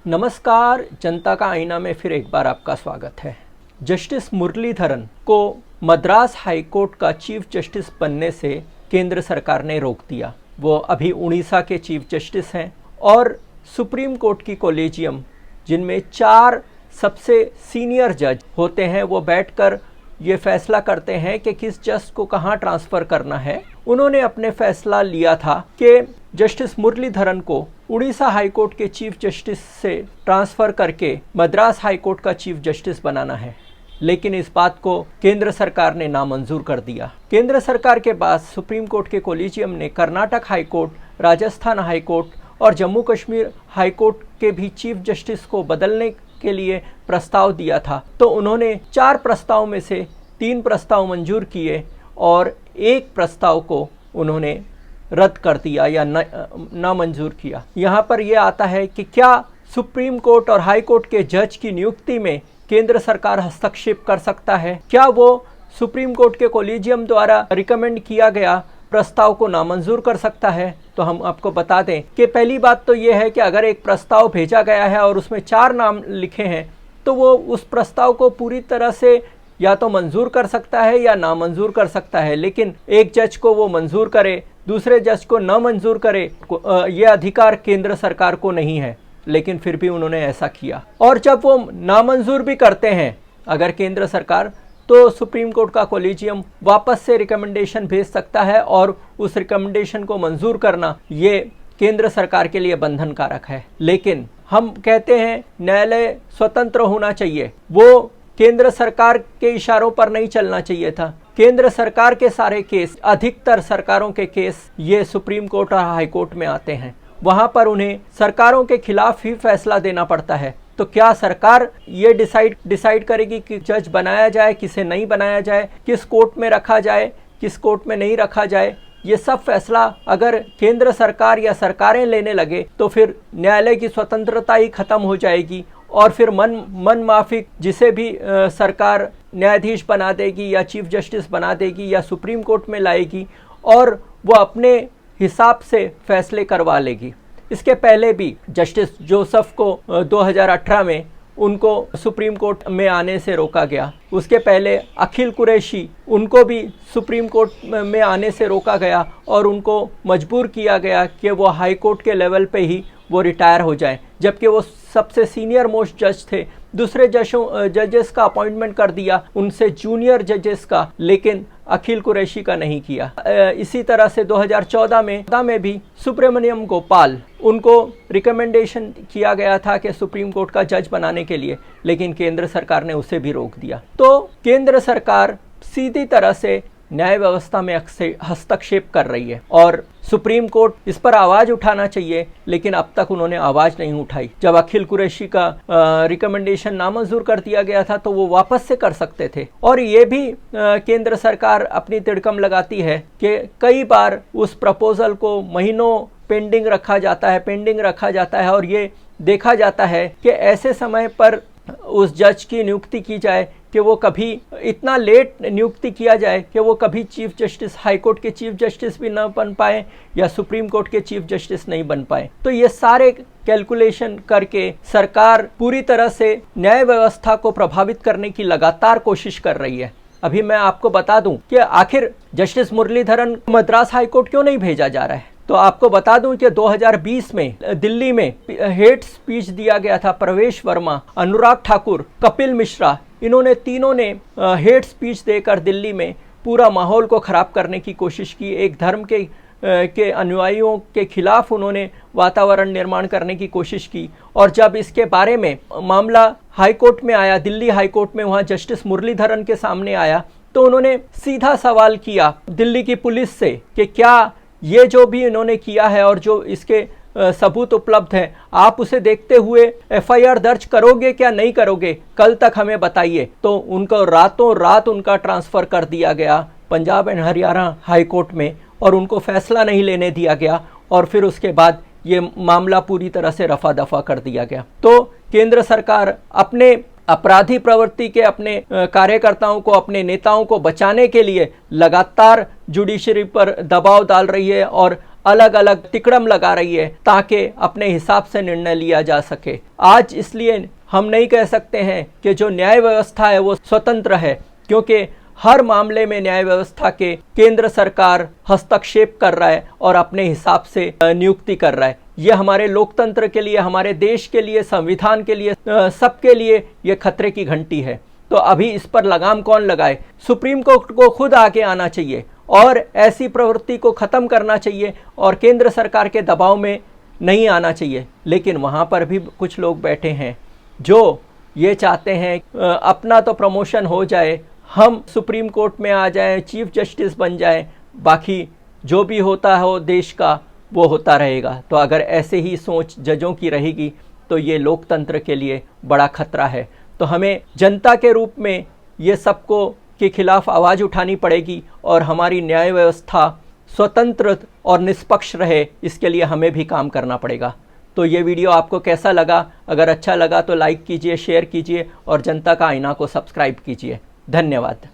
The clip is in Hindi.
नमस्कार, जनता का आईना में फिर एक बार आपका स्वागत है। जस्टिस मुरलीधरन को मद्रास हाई कोर्ट का चीफ जस्टिस बनने से केंद्र सरकार ने रोक दिया। वो अभी उड़ीसा के चीफ जस्टिस हैं और सुप्रीम कोर्ट की कॉलेजियम, जिनमें 4 सबसे सीनियर जज होते हैं, वो बैठकर ये फैसला करते हैं कि किस जज को कहाँ ट्रांसफ़र करना है। उन्होंने अपने फैसला लिया था कि जस्टिस मुरलीधरन को उड़ीसा हाई कोर्ट के चीफ जस्टिस से ट्रांसफ़र करके मद्रास हाई कोर्ट का चीफ जस्टिस बनाना है, लेकिन इस बात को केंद्र सरकार ने नामंजूर कर दिया। केंद्र सरकार के बाद सुप्रीम कोर्ट के कॉलेजियम ने Karnataka high court, Rajasthan high court और जम्मू कश्मीर हाई कोर्ट के भी चीफ जस्टिस को बदलने के लिए प्रस्ताव दिया था। तो उन्होंने 4 प्रस्ताव में से 3 प्रस्ताव मंजूर किए और 1 प्रस्ताव को उन्होंने रद्द कर दिया या ना मंजूर किया। यहाँ पर यह आता है कि क्या सुप्रीम कोर्ट और हाई कोर्ट के जज की नियुक्ति में केंद्र सरकार हस्तक्षेप कर सकता है? क्या वो सुप्रीम कोर्ट के कॉलेजियम द्वारा रिकमेंड किया गया प्रस्ताव को नामंजूर कर सकता है? तो हम आपको बता दें कि पहली बात तो ये है कि अगर एक प्रस्ताव भेजा गया है और उसमें 4 नाम लिखे हैं, तो वो उस प्रस्ताव को पूरी तरह से या तो मंजूर कर सकता है या नामंजूर कर सकता है। लेकिन एक जज को वो मंजूर करे, दूसरे जज को न मंजूर करे, ये अधिकार केंद्र सरकार को नहीं है। लेकिन फिर भी उन्होंने ऐसा किया। और जब वो नामंजूर भी करते हैं अगर केंद्र सरकार, तो सुप्रीम कोर्ट का कॉलेजियम वापस से रिकमेंडेशन भेज सकता है और उस रिकमेंडेशन को मंजूर करना ये केंद्र सरकार के लिए बंधन कारक है। लेकिन हम कहते हैं न्यायालय स्वतंत्र होना चाहिए, वो केंद्र सरकार के इशारों पर नहीं चलना चाहिए था। केंद्र सरकार के सारे केस, अधिकतर सरकारों के केस ये सुप्रीम कोर्ट और हाई कोर्ट में आते हैं। वहाँ पर उन्हें सरकारों के खिलाफ ही फैसला देना पड़ता है। तो क्या सरकार ये डिसाइड करेगी कि जज बनाया जाए, किसे नहीं बनाया जाए, किस कोर्ट में रखा जाए, किस कोर्ट में नहीं रखा जाए? ये सब फैसला अगर केंद्र सरकार या सरकारें लेने लगे तो फिर न्यायालय की स्वतंत्रता ही खत्म हो जाएगी और फिर मन माफिक जिसे भी सरकार न्यायाधीश बना देगी या चीफ जस्टिस बना देगी या सुप्रीम कोर्ट में लाएगी और वो अपने हिसाब से फैसले करवा लेगी। इसके पहले भी जस्टिस जोसेफ को 2018 में उनको सुप्रीम कोर्ट में आने से रोका गया। उसके पहले अखिल कुरैशी, उनको भी सुप्रीम कोर्ट में आने से रोका गया और उनको मजबूर किया गया कि वो हाई कोर्ट के लेवल पे ही वो रिटायर हो जाएं, जबकि वो सबसे सीनियर मोस्ट जज थे। दूसरे जजेस का अपॉइंटमेंट कर दिया, उनसे जूनियर जजेस का, लेकिन अखिल कुरैशी का नहीं किया। इसी तरह से 2014 में भी सुब्रमण्यम गोपाल, उनको रिकमेंडेशन किया गया था कि सुप्रीम कोर्ट का जज बनाने के लिए, लेकिन केंद्र सरकार ने उसे भी रोक दिया। तो केंद्र सरकार सीधी तरह से न्याय व्यवस्था में हस्तक्षेप कर रही है और सुप्रीम कोर्ट इस पर आवाज उठाना चाहिए, लेकिन अब तक उन्होंने आवाज नहीं उठाई। जब अखिल कुरैशी का रिकमेंडेशन नामंजूर कर दिया गया था तो वो वापस से कर सकते थे। और ये भी केंद्र सरकार अपनी तिड़कम लगाती है कि कई बार उस प्रपोजल को महीनों पेंडिंग रखा जाता है और ये देखा जाता है कि ऐसे समय पर उस जज की नियुक्ति की जाए कि वो कभी इतना लेट नियुक्ति किया जाए कि वो कभी चीफ जस्टिस, हाई कोर्ट के चीफ जस्टिस भी न बन पाए या सुप्रीम कोर्ट के चीफ जस्टिस नहीं बन पाए। तो ये सारे कैलकुलेशन करके सरकार पूरी तरह से न्याय व्यवस्था को प्रभावित करने की लगातार कोशिश कर रही है। अभी मैं आपको बता दूं कि आखिर justice Muralidharan Madras high court क्यों नहीं भेजा जा रहा है। तो आपको बता दूं कि 2020 में दिल्ली में हेट स्पीच दिया गया था। प्रवेश वर्मा, अनुराग ठाकुर, कपिल मिश्रा, इन्होंने तीनों ने हेट स्पीच देकर दिल्ली में पूरा माहौल को खराब करने की कोशिश की। एक धर्म के अनुयायियों के खिलाफ उन्होंने वातावरण निर्माण करने की कोशिश की। और जब इसके बारे में मामला हाई कोर्ट में आया, दिल्ली हाई कोर्ट में, वहाँ जस्टिस मुरलीधरन के सामने आया, तो उन्होंने सीधा सवाल किया दिल्ली की पुलिस से कि क्या ये जो भी इन्होंने किया है और जो इसके सबूत उपलब्ध हैं, आप उसे देखते हुए एफआईआर दर्ज करोगे क्या नहीं करोगे, कल तक हमें बताइए। तो उनको रातों रात उनका ट्रांसफ़र कर दिया गया Punjab and Haryana high court में और उनको फैसला नहीं लेने दिया गया और फिर उसके बाद ये मामला पूरी तरह से रफा दफा कर दिया गया। तो केंद्र सरकार अपने अपराधी प्रवृत्ति के अपने कार्यकर्ताओं को, अपने नेताओं को बचाने के लिए लगातार जुडिशरी पर दबाव डाल रही है और अलग अलग तिकड़म लगा रही है ताकि अपने हिसाब से निर्णय लिया जा सके। आज इसलिए हम नहीं कह सकते हैं कि जो न्याय व्यवस्था है वो स्वतंत्र है, क्योंकि हर मामले में न्याय व्यवस्था के केंद्र सरकार हस्तक्षेप कर रहा है और अपने हिसाब से नियुक्ति कर रहा है। ये हमारे लोकतंत्र के लिए, हमारे देश के लिए, संविधान के लिए, सबके लिए ये खतरे की घंटी है। तो अभी इस पर लगाम कौन लगाए? सुप्रीम कोर्ट को खुद आगे आना चाहिए और ऐसी प्रवृत्ति को ख़त्म करना चाहिए और केंद्र सरकार के दबाव में नहीं आना चाहिए। लेकिन वहाँ पर भी कुछ लोग बैठे हैं जो ये चाहते हैं अपना तो प्रमोशन हो जाए, हम सुप्रीम कोर्ट में आ जाएं, चीफ जस्टिस बन जाएं, बाकी जो भी होता हो देश का वो होता रहेगा। तो अगर ऐसे ही सोच जजों की रहेगी तो ये लोकतंत्र के लिए बड़ा खतरा है। तो हमें जनता के रूप में ये सबको के खिलाफ आवाज़ उठानी पड़ेगी और हमारी न्याय व्यवस्था स्वतंत्र और निष्पक्ष रहे, इसके लिए हमें भी काम करना पड़ेगा। तो ये वीडियो आपको कैसा लगा? अगर अच्छा लगा तो लाइक कीजिए, शेयर कीजिए और जनता का आईना को सब्सक्राइब कीजिए। धन्यवाद।